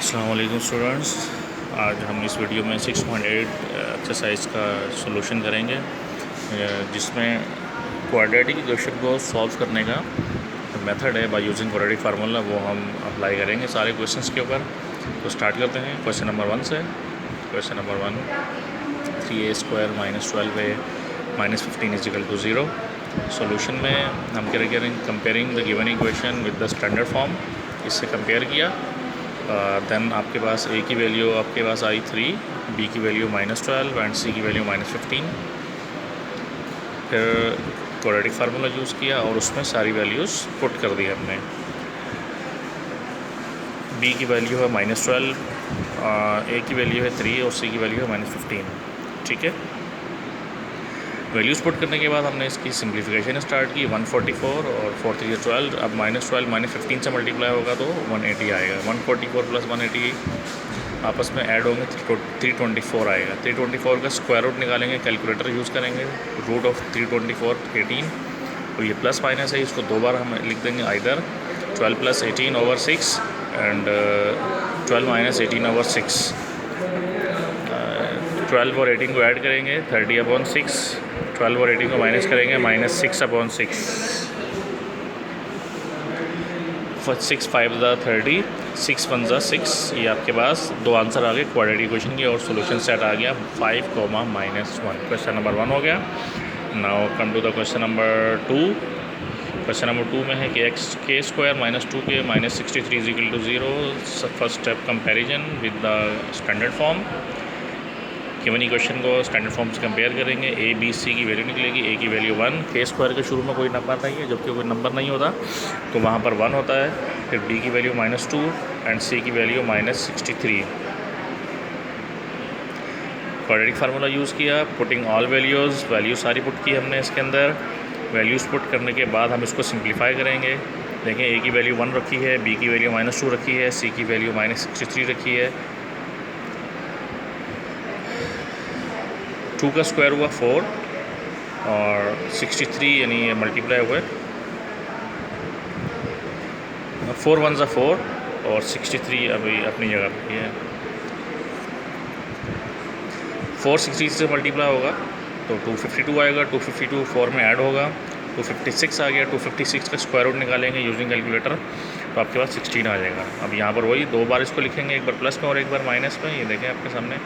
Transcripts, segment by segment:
अस्सलाम वालेकुम स्टूडेंट्स। आज हम इस वीडियो में 6.8 एक्सरसाइज का सॉल्यूशन करेंगे, जिसमें क्वाड्रेटिक इक्वेशन को सॉल्व करने का मेथड है बाय यूजिंग क्वाड्रेटिक फार्मूला, वो हम अप्लाई करेंगे सारे क्वेश्चंस के ऊपर। तो स्टार्ट करते हैं क्वेश्चन नंबर 1 से। Question number 1, 3a² - 12a - 15 = 0। Solution में हम क्या करेंगे, comparing the given equation with the standard form. इससे कंपेयर किया, देन आपके पास a की वैल्यू आपके पास आई 3, b की वैल्यू -12 एंड c की वैल्यू -15। फिर क्वाड्रेटिक फार्मूला यूज़ किया और उसमें सारी वैल्यूज़ पुट कर दी हमने। b की वैल्यू है -12, a की वैल्यू है 3 और c की वैल्यू है -15। ठीक है। वैल्यूज़ पुट करने के बाद हमने इसकी सिंप्लीफिकेशन स्टार्ट की। 144 और 4 3 12। अब -12 -15 से मल्टीप्लाई होगा तो 180 आएगा। 144 + 180 आपस में ऐड होंगे, 324 आएगा। 324 का स्क्वायर रूट निकालेंगे, कैलकुलेटर यूज़ करेंगे। रूट ऑफ 324 18, और ये प्लस माइनस है, इसको दो बार हम लिख देंगे। Either 12 + 18/6 and 12 - 18/6। 12 और 18 को ऐड करेंगे, 30/6। 12 और 18 को माइनस करेंगे, -6/6। 6 5 ज़ा 30, 6 1 ज़ा 6। ये आपके पास दो आंसर आ गए क्वाड्रेटिक इक्वेशन के, और सोल्यूशन सेट आ गया 5, -1। क्वेश्चन नंबर 1 हो गया। Now come to the question number 2। Question number 2 में है कि k² - 2k - 63 = 0। First step comparison with the standard form. Given equation को स्टैंडर्ड फॉर्म से कंपेयर करेंगे। a b c की वैल्यू निकलेगी। a की वैल्यू 1, k² के शुरू में कोई नंबर नहीं है, जबकि कोई नंबर नहीं होता तो वहाँ पर 1 होता है। फिर b की वैल्यू -2 एंड c की वैल्यू -63। क्वाड्रेटिक फार्मूला यूज़ किया, पुटिंग ऑल वैल्यू सारी पुट की हमने इसके अंदर। वैल्यूज़ पुट करने के बाद हम इसको सिंप्लीफाई करेंगे। देखें, a की वैल्यू 1 रखी है, b की वैल्यू -2 रखी है, c की वैल्यू -63 रखी है। 2 का स्क्वायर हुआ 4 और 63 यानी ये मल्टीप्लाई हुए। 4 1 ज़ा 4 और 63 अभी अपनी जगह पे है। 4 63 से मल्टीप्लाई होगा तो 252 आएगा। 252 4 में ऐड होगा, 256 आ गया। 256 का स्क्वायर रूट निकालेंगे यूजिंग कैलकुलेटर, तो आपके पास 16 आ जाएगा। अब यहाँ पर वही दो बार इसको लिखेंगे, एक बार प्लस में और एक बार माइनस में। ये देखें आपके सामने,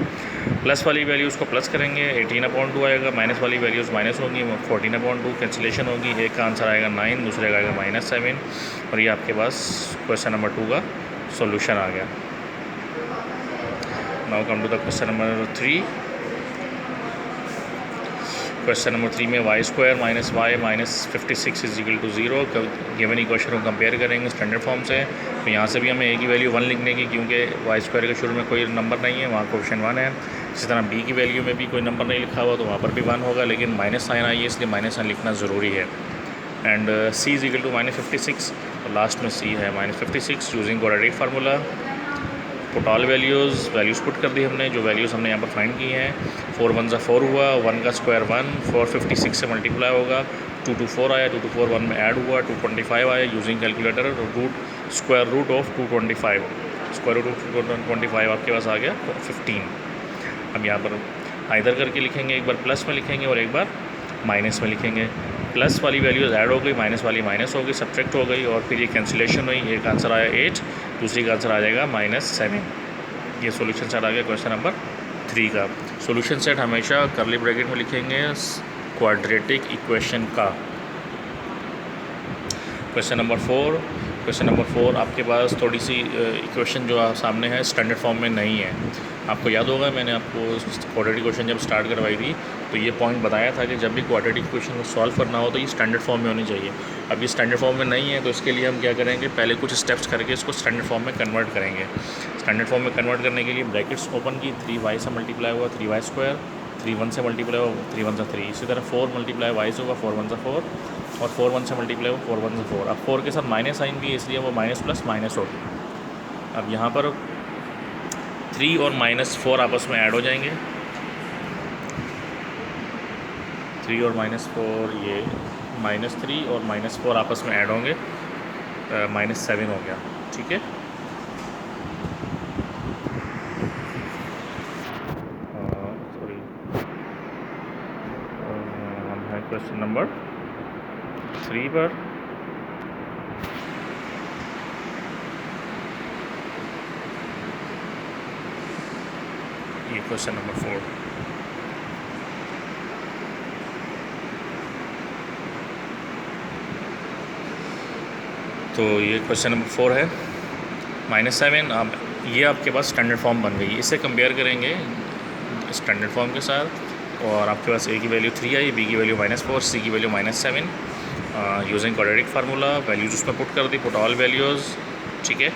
प्लस वाली वैल्यूज़ को प्लस करेंगे, 18/2 आएगा। माइनस वाली वैल्यूज़ माइनस होंगी, 14/2 कैंसिलेशन होगी। एक का आंसर आएगा 9, दूसरे का आएगा -7। और ये आपके पास क्वेश्चन नंबर 2 का सॉल्यूशन आ गया। Now come to the question number 3। Question number 3 में y² - y - 56 = 0। गिवन इक्वेशन को कंपेयर करेंगे स्टैंडर्ड फॉर्म से। तो यहाँ से भी हमें a की वैल्यू 1 लिखने की, क्योंकि y² के शुरू में कोई नंबर नहीं है, वहाँ कोएफिशिएंट 1 है। इसी तरह b की वैल्यू में भी कोई नंबर नहीं लिखा हुआ, तो वहाँ पर भी 1 होगा, लेकिन माइनस साइन आई है, इसलिए माइनस साइन लिखना ज़रूरी है। एंड c = -56, और लास्ट में c है -56। Using quadratic formula, put all values put कर दी हमने। जो वैल्यूज़ हमने यहाँ पर फाइंड की हैं, 4 1 ज़ा 4 हुआ, 1 का स्क्वायर 1, 456 से मल्टीप्लाई होगा। 224 आया, 224 1 में ऐड हुआ, 225 आया। Using calculator, square root of 225, square root of 225 आपके पास आ गया 15। अब यहाँ पर आइदर करके लिखेंगे, एक बार प्लस में लिखेंगे और एक बार माइनस में लिखेंगे। प्लस वाली वैल्यूज़ ऐड हो गई, माइनस वाली माइनस हो गई, सब्ट्रैक्ट हो गई, और फिर ये कैंसिलेशन हुई। एक आंसर आया 8, दूसरी का आंसर आ जाएगा -7। ये सॉल्यूशन सेट आ गया क्वेश्चन नंबर 3 का। सॉल्यूशन सेट हमेशा कर्ली ब्रैकेट में लिखेंगे क्वाड्रेटिक इक्वेशन का। Question number 4। क्वेश्चन नंबर 4 आपके पास थोड़ी सी इक्वेशन जो सामने है स्टैंडर्ड फॉर्म में नहीं है। आपको याद होगा, मैंने आपको क्वाड्रेटिक इक्वेशन जब स्टार्ट करवाई थी तो ये पॉइंट बताया था कि जब भी क्वाड्रेटिक इक्वेशन को सॉल्व करना हो तो ये स्टैंडर्ड फॉर्म में होनी चाहिए। अब ये स्टैंडर्ड फॉर्म में नहीं है, तो इसके लिए हम क्या करेंगे, पहले कुछ स्टेप्स करके इसको स्टैंडर्ड फॉर्म में कन्वर्ट करेंगे। स्टैंडर्ड फॉर्म में कन्वर्ट करने के लिए ब्रैकेट्स ओपन की, 3y से मल्टीप्लाई हुआ 3y², 3 1 से मल्टीप्लाई हुआ 3 1 ज़ा 3। इसी तरह 4 × y से होगा 4 1 ज़ा 4, और 4 1 से मल्टीप्लाई हुआ 4 1 ज़ा 4। अब 4 के साथ माइनस साइन भी है, इसलिए वो माइनस प्लस माइनस होगी। अब यहाँ पर 3 और -4 आपस में ऐड हो जाएंगे। 3 और -4, ये -3 और -4 आपस में ऐड होंगे, -7 हो गया। ठीक है। क्वेश्चन नंबर 3 पर ये क्वेश्चन नंबर 4। तो ये क्वेश्चन नंबर 4 है -7। अब ये आपके पास स्टैंडर्ड फॉर्म बन गई, इसे कंपेयर करेंगे स्टैंडर्ड फॉर्म के साथ और आपके पास ए की वैल्यू 3 आई, बी की वैल्यू -4, सी की value -7। Using quadratic formula values उसमें पुट कर दी, पुट ऑल वैल्यूज़। ठीक है,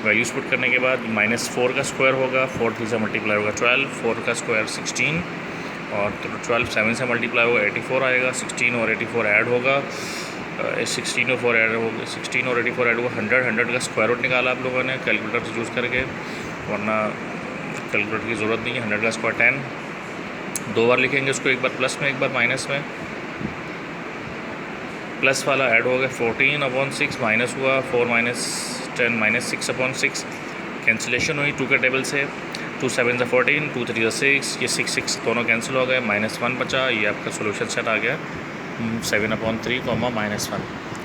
वैल्यूज़ पुट करने के बाद -4 का स्क्वायर होगा, 4 3 से मल्टीप्लाई होगा 12, 4 का स्क्वायर 16 और 12 7 से मल्टीप्लाई होगा 84 आएगा। 16 और 84 ऐड होगा, 16 और 4 ऐड होगा, 16 और 84 ऐड होगा 100 का स्क्वायर रूट निकाला आप लोगों ने कैलकुलेटर से यूज़ करके, वरना कैलकुलेटर की ज़रूरत नहीं है। 100 का स्क्वायर 10, 2 बार लिखेंगे उसको, एक बार प्लस में एक बार माइनस में। प्लस वाला ऐड हो गया 14/6, माइनस हुआ 4 - 10 -6/6। कैंसिलेशन हुई 2 के टेबल से, 2 7 से 14, 2 3 से 6, ये 6 6 दोनों कैंसिल हो गए, -1 बचा। ये आपका सोल्यूशन सेट आ गया 7/3, -1।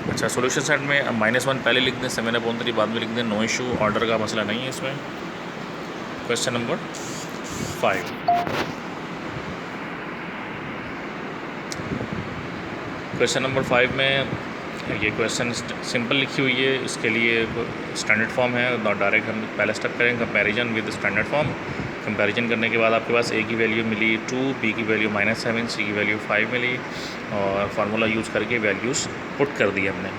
अच्छा, सोल्यूशन सेट में -1 पहले लिख दें, 7/3 बाद में लिख दें, नो इशू, ऑर्डर का मसला नहीं है इसमें। Question number 5। क्वेश्चन नंबर 5 में ये क्वेश्चन सिंपल लिखी हुई है, इसके लिए स्टैंडर्ड फॉर्म है। डायरेक्ट हम पहले स्टेप करेंगे comparison with standard form. Comparison करने के बाद आपके पास ए की वैल्यू मिली 2, बी की वैल्यू -7, सी की वैल्यू 5 मिली और फार्मूला यूज़ करके वैल्यूज़ पुट कर दी हमने।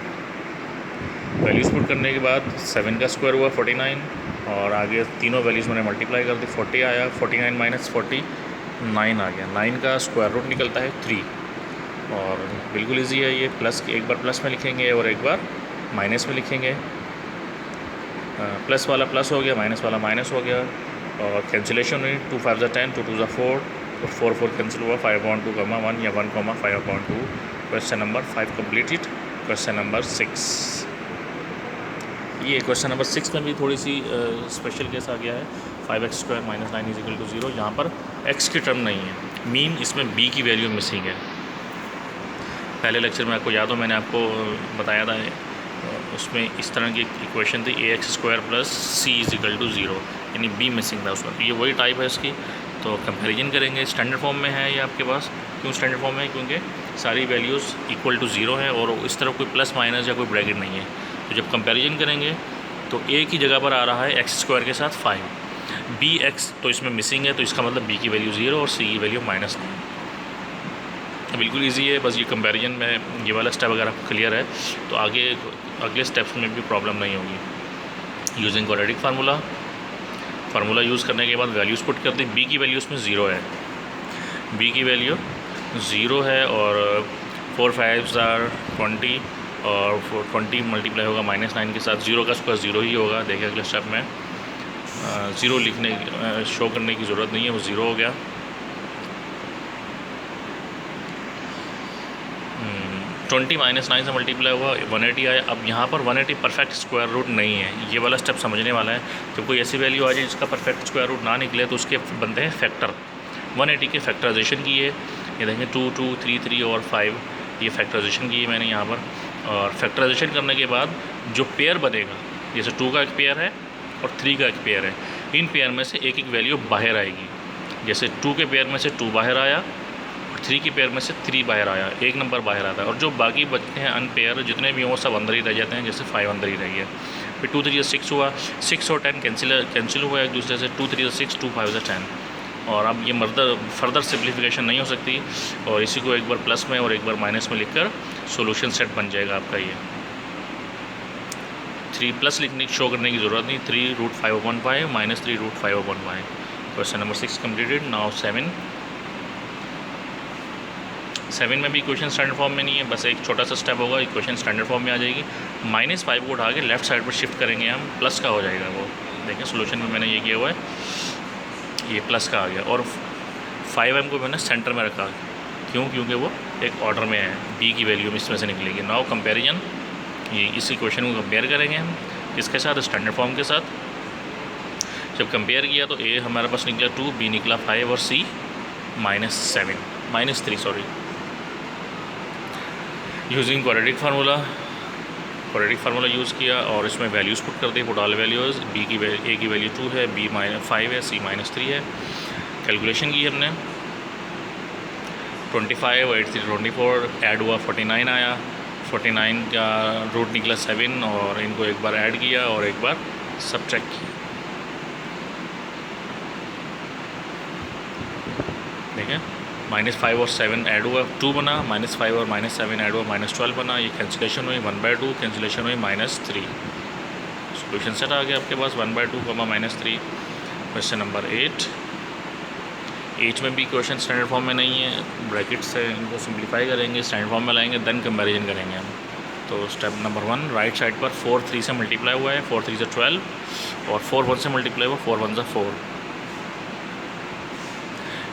वैल्यूज़ पुट करने के बाद 7 का स्क्वायर हुआ 49 और आगे तीनों वैल्यूज़ मैंने मल्टीप्लाई कर दी, 40 आया, 49 - 40 9 आ गया। 9 का स्क्वायर रूट निकलता है 3 और बिल्कुल इजी है ये। प्लस एक बार प्लस में लिखेंगे और एक बार माइनस में लिखेंगे। प्लस वाला प्लस हो गया, माइनस वाला माइनस हो गया और कैंसिलेशन हुई 2 5 10, 2 2 4 और 4 4 कैंसिल हुआ, 5/2, 1 या 1, 5/2। Question number 5 completed. Question number 6, ये क्वेश्चन नंबर 6 में भी थोड़ी सी स्पेशल केस आ गया है। 5x² - 9 = 0। यहाँ पर x की टर्म नहीं है, मीन इसमें b की वैल्यू मिसिंग है। पहले लेक्चर में आपको याद हो, मैंने आपको बताया था उसमें इस तरह की इक्वेशन थी ax² + c = 0, यानी b मिसिंग था उसमें। तो ये वही टाइप है इसकी। तो कंपैरिजन करेंगे, स्टैंडर्ड फॉर्म में है ये आपके पास। क्यों स्टैंडर्ड फॉर्म में है? क्योंकि सारी वैल्यूज़ = 0 है और इस तरफ कोई प्लस माइनस या कोई ब्रैकेट नहीं है। तो जब कंपैरिजन करेंगे तो a की जगह पर आ रहा है x² के साथ 5, bx तो इसमें मिसिंग है, तो इसका मतलब b की वैल्यू 0 और c की वैल्यू -9। बिल्कुल इजी है, बस ये कंपैरिजन में ये वाला स्टेप अगर आपको क्लियर है तो आगे अगले स्टेप्स में भी प्रॉब्लम नहीं होगी। यूजिंग क्वाड्रेटिक फार्मूला यूज़ करने के बाद वैल्यूज़ पुट कर दी। b की वैल्यू उसमें 0 है, b की वैल्यू 0 है और 4 5 20 और 20 मल्टीप्लाई होगा -9 के साथ। 0 का स्क्वायर 0 ही होगा। देखिए अगले स्टेप में 0 लिखने शो करने की ज़रूरत नहीं है, वो 0 हो गया। 20 -9 से मल्टीप्लाई हुआ 180 आया। अब यहाँ पर 180 परफेक्ट स्क्वायर रूट नहीं है, ये वाला स्टेप समझने वाला है। तो कोई ऐसी वैल्यू आ जाए जिसका परफेक्ट स्क्वायर रूट ना निकले तो उसके बनते हैं फैक्टर। 180 के फैक्टराइजेशन किए, ये देखें 2 2 3 3 और 5, ये फैक्टराइजेशन की है मैंने यहाँ पर। और फैक्टराइजेशन करने के बाद जो पेयर बनेगा, जैसे 2 का एक पेयर है और 3 का एक पेयर है, इन पेयर में से एक एक वैल्यू बाहर आएगी। जैसे 2 के पेयर में से 2 बाहर आया, 3 के पेयर में से 3 बाहर आया, एक नंबर बाहर आता है। और जो बाकी बचते हैं अनपेयर जितने भी हों सब अंदर ही रह जाते हैं, जैसे 5 अंदर ही रह गया। फिर 2 3 6 हुआ, 6 और 10 कैंसिल हुआ एक दूसरे से, 2 3 6, 2 5 10। और अब ये फर्दर सिंप्लीफिकेशन नहीं हो सकती और इसी को एक बार प्लस में और एक बार माइनस में लिखकर सॉल्यूशन सेट बन जाएगा आपका। ये 3 प्लस लिखने शो करने की ज़रूरत नहीं, 3√5/5 - 3√5/5। Question number 6 completed. नाउ 7 में भी इक्वेशन स्टैंडर्ड फॉर्म में नहीं है, बस एक छोटा सा स्टेप होगा, इक्वेशन स्टैंडर्ड फॉर्म में आ जाएगी। -5 को उठा के लेफ्ट साइड पर शिफ्ट करेंगे हम, प्लस का हो जाएगा वो। देखें सोल्यूशन में मैंने ये किया हुआ है, ये प्लस का आ गया। और 5m को मैंने सेंटर में रखा, क्यों? क्योंकि वो एक ऑर्डर में है, b की वैल्यू इसमें से निकलेगी। नाउ कंपैरिजन, ये इस इक्वेशन को कंपेयर करेंगे हम किसके साथ? स्टैंडर्ड फॉर्म के साथ। जब कंपेयर किया तो a हमारे पास निकला 2, b निकला 5 और c -3 sorry. Using quadratic formula use किया और इसमें वैल्यूज़ पुट कर दी, पुट ऑल वैल्यूज़। ए की वैल्यू 2 है, बी -5 है, सी -3 है। कैलकुलेशन की हमने 25 8 3 24 ऐड हुआ 49 आया, 49 का रूट निकला 7 और इनको एक बार ऐड किया और एक बार सब्ट्रैक्ट किया। ठीक है, -5 और 7 ऐड हुआ 2 बना, -5 और -7 ऐड हुआ -12 बना। ये कैंसिलेशन हुई 1/2, कैंसिलेशन हुई -3। सोल्यूशन सेट आ गया आपके पास 1/2 -3। क्वेश्चन नंबर 8 में भी क्वेश्चन स्टैंडर्ड फॉर्म में नहीं है, ब्रैकेट से इनको सिंप्लीफाई करेंगे, स्टैंडर्ड फॉर्म में लाएंगे, देन कंपैरिजन करेंगे हम। तो स्टेप नंबर 1, राइट साइड पर 4 3 से मल्टीप्लाई हुआ है, 4 3 से 12 और 4 1 से मल्टीप्लाई हुआ, 4 1 से 4।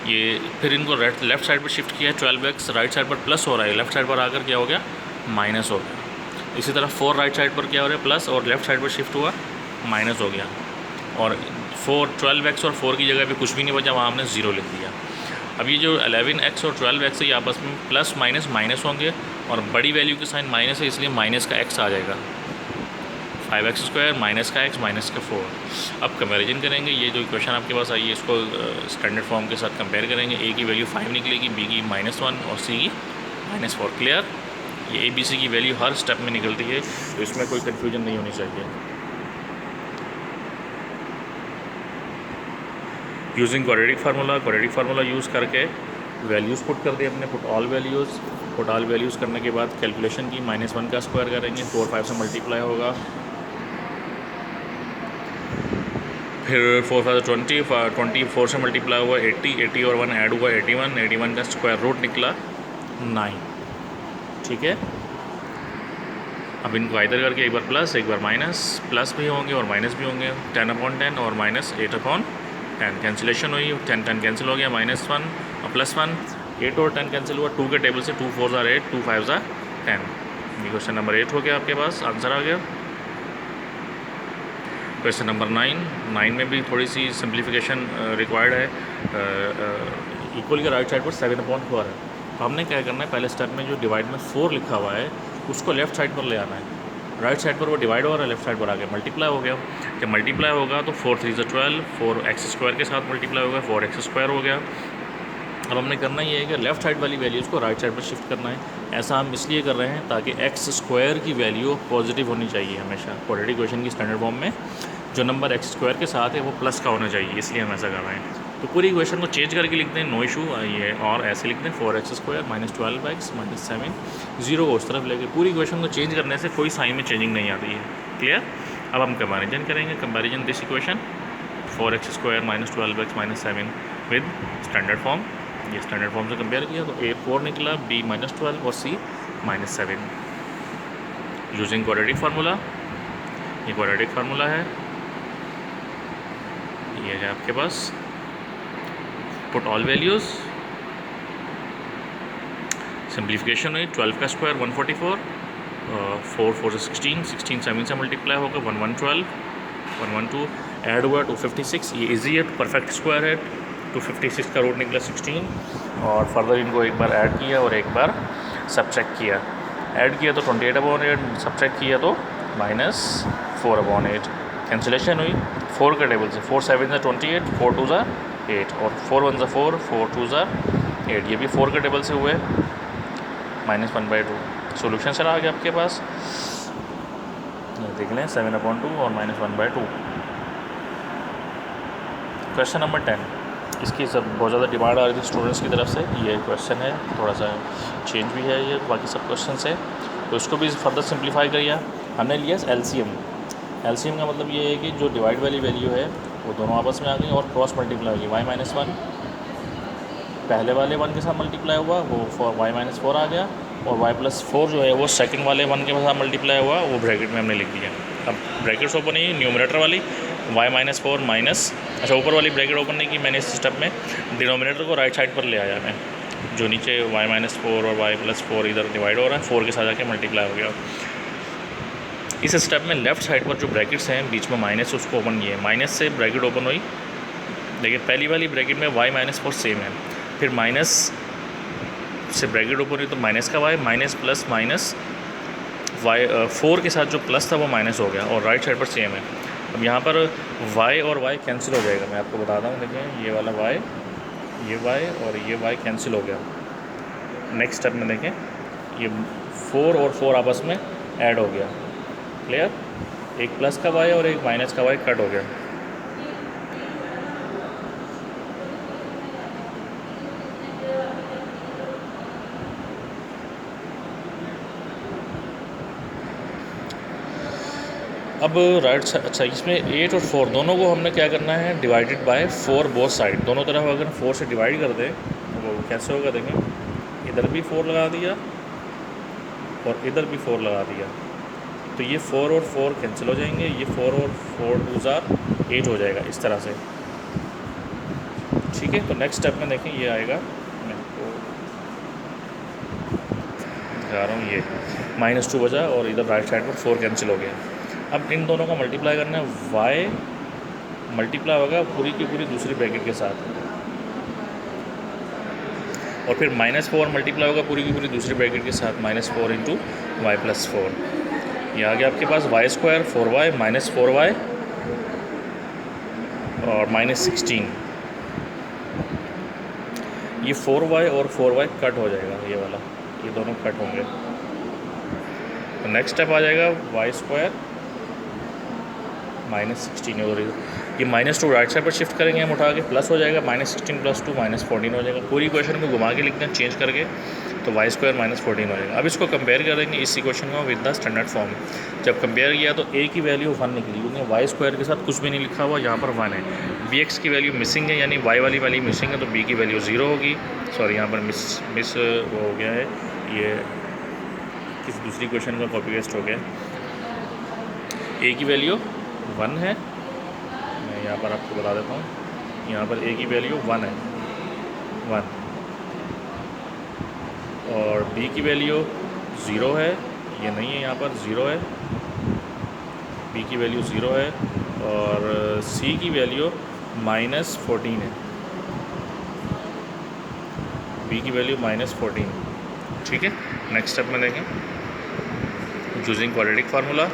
ये फिर इनको लेफ़्ट साइड पर शिफ्ट किया है 12x, राइट साइड पर प्लस हो रहा है, लेफ़्ट साइड पर आकर क्या हो गया माइनस हो गया। इसी तरह 4 राइट साइड पर क्या हो रहा है प्लस और लेफ़्ट साइड पर शिफ्ट हुआ माइनस हो गया। और 12x और 4 की जगह पे कुछ भी नहीं बचा, वहाँ हमने 0 लिख दिया। अब ये जो 11x और 12x है ये आपस में प्लस माइनस माइनस होंगे और बड़ी वैल्यू के साइन माइनस है, इसलिए माइनस का x आ जाएगा। 5x² माइनस का x माइनस का 4। अब कंपैरिजन करेंगे, ये जो इक्वेशन आपके पास आई है इसको स्टैंडर्ड फॉर्म के साथ कंपेयर करेंगे। a की वैल्यू 5 निकलेगी, b की -1 और c की -4। क्लियर, ये ABC की वैल्यू हर स्टेप में निकलती है, तो इसमें कोई कन्फ्यूजन नहीं होनी चाहिए। यूजिंग क्वाड्रेटिक फार्मूला यूज़ करके वैल्यूज़ पुट कर दिए अपने, पुट ऑल वैल्यूज़ करने के बाद कैलकुलेशन की, -1 का स्क्वायर करेंगे, 4 5 से मल्टीप्लाई होगा, फिर 4 5 20, 24 से मल्टीप्लाई हुआ 80 और 1 ऐड हुआ 81 का स्क्वायर रूट निकला 9। ठीक है, अब इनको इधर करके एक बार प्लस एक बार माइनस, प्लस भी होंगे और माइनस भी होंगे, 10/10 और -8/10। कैंसिलेशन हुई, 10 10 कैंसिल हो गया, -1 और +1, 8 और 10 कैंसिल हुआ, 2 के टेबल से 2 4 8, 2 5 10। ये क्वेश्चन नंबर 8 हो गया आपके पास, आंसर आ गया। क्वेश्चन नंबर 9 में भी थोड़ी सी सिंप्लीफिकेशन रिक्वायर्ड है। इक्वल के राइट साइड पर 7/4 है, तो हमने क्या करना है, पहले स्टेप में जो डिवाइड में 4 लिखा हुआ है उसको लेफ़्ट साइड पर ले आना है। राइट साइड पर वो डिवाइड हो रहा है, लेफ्ट साइड पर आ गया मल्टीप्लाई हो गया। जब मल्टीप्लाई होगा तो 4 3 12, 4x² के साथ मल्टीप्लाई होगा, 4x² हो गया। अब हमने करना ये है कि लेफ़्ट साइड वाली वैल्यूज़ को राइट साइड पर शिफ्ट करना है। ऐसा हम इसलिए कर रहे हैं ताकि x² की वैल्यू पॉजिटिव होनी चाहिए हमेशा। क्वाड्रेटिक इक्वेशन की स्टैंडर्ड फॉर्म में जो नंबर x² के साथ है वो प्लस का होना चाहिए, इसलिए हम ऐसा कर रहे हैं। तो पूरी इक्वेशन को चेंज करके लिखते हैं, नो इशू। ये और ऐसे लिखते हैं 4x² -12x -7, 0 को उस तरफ लेके। पूरी इक्वेशन को चेंज करने से कोई साइन में चेंजिंग नहीं आती है। क्लियर, अब हम कंपैरिजन करेंगे, comparison this equation 4x² -12x -7 with standard form. ये स्टैंडर्ड फॉर्म से कंपेयर किया तो a 4 निकला, b -12 और c -7। यूजिंग क्वाड्रेटिक फार्मूला, ये क्वाड्रेटिक फार्मूला है, ये है आपके पास। पुट ऑल वैल्यूज़, सिंप्लीफिकेशन हुई, 12 का स्क्वायर 144, 4 4 से 16, 16 7 से मल्टीप्लाई होकर 1112, 112 ऐड हुआ 256। ये इजी है, परफेक्ट स्क्वायर है। 256 का रूट निकला 16 और फर्दर इनको एक बार ऐड किया और एक बार सब्ट्रैक्ट किया। ऐड किया तो 28/8, सब्ट्रैक्ट किया तो -4/8। कैंसिलेशन हुई 4 के टेबल से, 4 7 से 28, 4 2 ज़ा 8 और 4 1 ज़ा 4, 4 2 ज़ा 8। ये भी 4 के टेबल से हुए, -1/2। सोल्यूशन सर आ गया आपके पास, ये देख लें 7/2 और -1/2। क्वेश्चन नंबर 10, इसकी सब बहुत ज़्यादा डिमांड आ रही थी स्टूडेंट्स की तरफ से। ये क्वेश्चन है, थोड़ा सा चेंज भी है ये बाकी सब क्वेश्चन से, तो इसको भी फर्दर सिंप्लीफाई करिए। हमने लिया एलसीएम। एलसीएम का मतलब ये है कि जो डिवाइड वाली वैल्यू है वो दोनों आपस में आ गई और क्रॉस मल्टीप्लाई होगी। y-1 पहले वाले 1 के साथ मल्टीप्लाई हुआ, वो y-4 आ गया, और y+4 जो है वो सेकंड वाले 1 के साथ मल्टीप्लाई हुआ, वो ब्रैकेट में हमने लिख दिया। अब ब्रैकेट्स ओपन नहीं, न्यूमरेटर वाली y-4 माइनस, अच्छा ऊपर वाली ब्रैकेट ओपन नहीं की मैंने इस स्टेप में, डिनोमिनेटर को राइट साइड पर ले आया मैं, जो नीचे y-4 और y+4 इधर डिवाइड हो रहा है, 4 के साथ जाके मल्टीप्लाई हो गया। इस स्टेप में लेफ़्ट साइड पर जो ब्रैकेट्स हैं बीच में माइनस, उसको ओपन किए, माइनस से ब्रैकेट ओपन हुई। देखिए पहली वाली ब्रैकेट में y-4 सेम है, फिर से ब्रैकेट ओपन हुई तो माइनस का y, minus plus minus y, 4 के साथ जो प्लस था वो माइनस हो गया और राइट साइड पर सेम है। अब यहाँ पर y और y कैंसिल हो जाएगा, मैं आपको बताता हूँ। देखें ये वाला y, ये y और ये y कैंसिल हो गया। नेक्स्ट स्टेप में देखें ये 4 और 4 आपस में ऐड हो गया। क्लियर? एक प्लस का y और एक माइनस का y कट हो गया। अब राइट साइड, अच्छा इसमें 8 और 4 दोनों को हमने क्या करना है, डिवाइडेड बाय 4 बोथ साइड। दोनों तरफ अगर 4 से डिवाइड कर दें तो वो कैसे होगा, देखें इधर भी 4 लगा दिया और इधर भी 4 लगा दिया, तो ये 4 और 4 कैंसिल हो जाएंगे, ये 4 और 4 2 जार 8 हो जाएगा इस तरह से। ठीक है, तो नेक्स्ट स्टेप में देखें ये आएगा, मैं आपको दिखा रहा हूँ, ये -2 बचा और इधर राइट साइड पर 4 कैंसिल हो गया। अब इन दोनों का मल्टीप्लाई करना है, y मल्टीप्लाई होगा पूरी की पूरी दूसरी ब्रैकेट के साथ, और फिर -4 मल्टीप्लाई होगा पूरी की पूरी दूसरी ब्रैकेट के साथ, -4 × y+4। ये आ गया आपके पास y² 4y -4y और -16। ये 4y और 4y कट हो जाएगा, ये वाला, ये दोनों कट होंगे। तो नेक्स्ट स्टेप आ जाएगा y² -16 और ये -2 राइट साइड पर शिफ्ट करेंगे हम उठा के, प्लस हो जाएगा, -16 + 2 -14 हो जाएगा। पूरी इक्वेशन को घुमा के लिखते हैं चेंज करके, तो y² -14 हो जाएगा। अब इसको कंपेयर करेंगे इस इक्वेशन को विद द स्टैंडर्ड फॉर्म। जब कंपेयर किया तो a की वैल्यू 1 निकली, क्योंकि y² के साथ कुछ भी नहीं लिखा हुआ, यहाँ पर 1 है। bx की वैल्यू मिसिंग है, यानी y वाली वैल्यू मिसिंग है, तो b की वैल्यू 0 होगी। सॉरी, यहाँ पर मिस वो हो गया है, ये किसी दूसरी क्वेश्चन का कॉपी पेस्ट हो गया। a की वैल्यू 1 है, मैं यहाँ पर आपको बता देता हूँ, यहाँ पर a की वैल्यू 1 है, 1, और b की वैल्यू 0 है, ये नहीं है, यहाँ पर 0 है, b की वैल्यू 0 है, और c की वैल्यू -14 है, b की वैल्यू -14। ठीक है, नेक्स्ट स्टेप में देखें, यूजिंग क्वाड्रेटिक फार्मूला,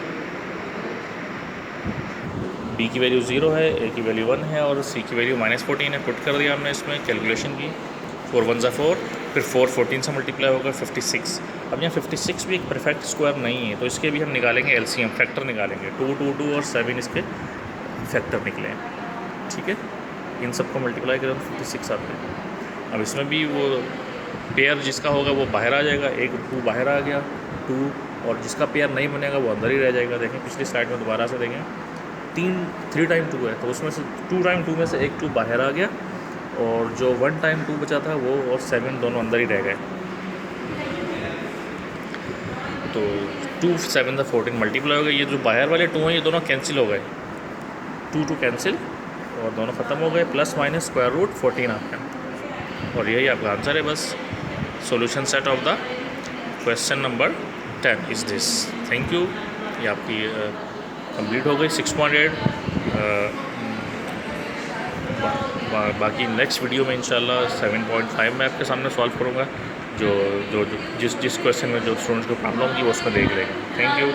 b की वैल्यू 0 है, a की वैल्यू 1 है और c की वैल्यू -14 है। पुट कर दिया हमने इसमें, कैलकुलेशन की, 4 1 4, फिर 4 14 से मल्टीप्लाई होगा 56। अब यहाँ 56 भी एक परफेक्ट स्क्वायर नहीं है, तो इसके भी हम निकालेंगे एलसीएम, फैक्टर निकालेंगे। 2 2 2 और 7 इसके फैक्टर निकले हैं। ठीक है, इन सब को मल्टीप्लाई करें तो 56 आते हैं। अब इसमें भी वो पेयर जिसका होगा वो बाहर आ जाएगा, एक 2 बाहर आ गया 2, और जिसका पेयर नहीं बनेगा वो अंदर ही रह जाएगा। देखें पिछली स्लाइड में दोबारा से देखें, 3 टाइम 2 है, तो उसमें से 2 टाइम 2 में से एक 2 बाहर आ गया, और जो 1 टाइम 2 बचा था वो और 7 दोनों अंदर ही रह गए। तो 2 7 14 मल्टीप्लाई हो गए, ये जो बाहर वाले 2 हैं ये दोनों कैंसिल हो गए, 2 2 कैंसिल और दोनों ख़त्म हो गए, +/√14 आपका, और यही आपका आंसर है। बस solution set of the question number 10 is this. Thank you. ये आपकी कंप्लीट हो गई 6.8। बाकी नेक्स्ट वीडियो में इंशाल्लाह 7.5 मैं आपके सामने सॉल्व करूँगा। जो जिस क्वेश्चन में जो स्टूडेंट्स को प्रॉब्लम होगी वो उसमें देख लेंगे। Thank you.